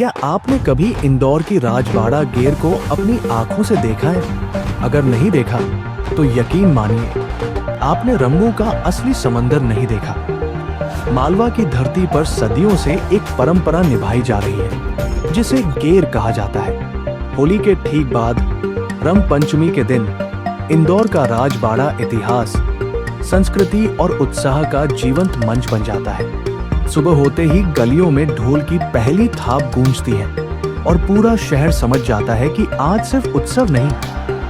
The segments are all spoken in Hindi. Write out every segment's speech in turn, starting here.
क्या आपने कभी इंदौर की राजबाड़ा गेर को अपनी आंखों से देखा है? अगर नहीं देखा तो यकीन मानिए आपने रंगों का असली समंदर नहीं देखा। मालवा की धरती पर सदियों से एक परंपरा निभाई जा रही है जिसे गेर कहा जाता है। होली के ठीक बाद रंग पंचमी के दिन इंदौर का राजबाड़ा इतिहास, संस्कृति और उत्साह का जीवंत मंच बन जाता है। सुबह होते ही गलियों में ढोल की पहली थाप गूंजती है और पूरा शहर समझ जाता है कि आज सिर्फ उत्सव नहीं,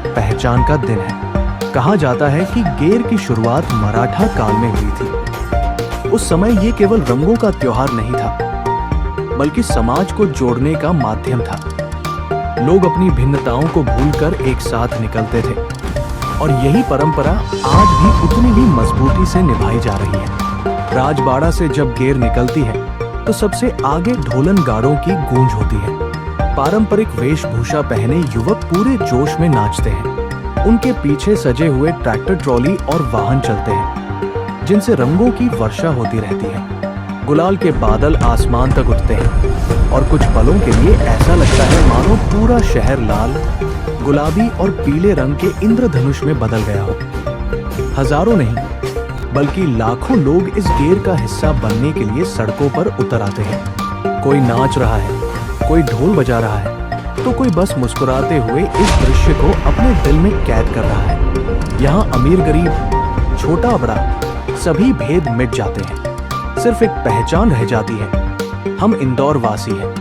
पहचान का दिन है। कहा जाता है कि गेर की शुरुआत मराठा काल में हुई थी। उस समय ये केवल रंगों का त्योहार नहीं था, बल्कि समाज को जोड़ने का माध्यम था। लोग अपनी भिन्नताओं को भूलकर एक साथ निकलते थे और यही परंपरा आज भी उतनी ही मजबूती से निभाई जा रही है। राजबाड़ा से जब गेर निकलती है तो सबसे आगे ढोलनगारों की गूंज होती है। पारंपरिक वेशभूषा पहने युवक पूरे जोश में नाचते हैं। उनके पीछे सजे हुए ट्रैक्टर ट्रॉली और वाहन चलते हैं जिनसे रंगों की वर्षा होती रहती है। गुलाल के बादल आसमान तक उठते हैं और कुछ पलों के लिए ऐसा लगता है मानो पूरा शहर लाल, गुलाबी और पीले रंग के इंद्रधनुष में बदल गया हो। हजारों नहीं बल्कि लाखों लोग इस गेर का हिस्सा बनने के लिए सड़कों पर उतर आते हैं। कोई नाच रहा है, कोई ढोल बजा रहा है, तो कोई बस मुस्कुराते हुए इस दृश्य को अपने दिल में कैद कर रहा है। यहाँ अमीर गरीब, छोटा बड़ा, सभी भेद मिट जाते हैं। सिर्फ एक पहचान रह जाती है, हम इंदौर वासी हैं।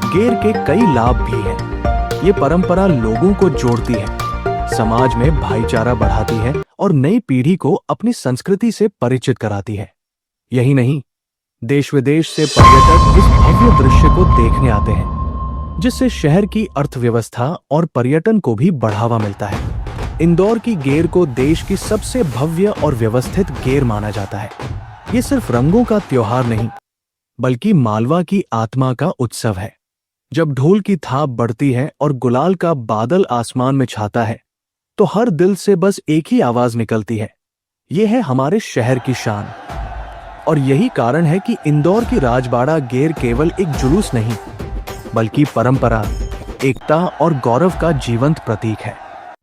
गेर के कई लाभ भी हैं। ये परंपरा लोगों को जोड़ती है, समाज में भाईचारा बढ़ाती है और नई पीढ़ी को अपनी संस्कृति से परिचित कराती है। यही नहीं, देश विदेश से पर्यटक इस भव्य दृश्य को देखने आते हैं, जिससे शहर की अर्थव्यवस्था और पर्यटन को भी बढ़ावा मिलता है। इंदौर की गेर को देश की सबसे भव्य और व्यवस्थित गेर माना जाता है। ये सिर्फ रंगों का त्योहार नहीं, बल्कि मालवा की आत्मा का उत्सव है। जब ढोल की थाप बढ़ती है और गुलाल का बादल आसमान में छाता है, तो हर दिल से बस एक ही आवाज निकलती है, ये है हमारे शहर की शान। और यही कारण है कि इंदौर की राजबाड़ा गेर केवल एक जुलूस नहीं, बल्कि परंपरा, एकता और गौरव का जीवंत प्रतीक है।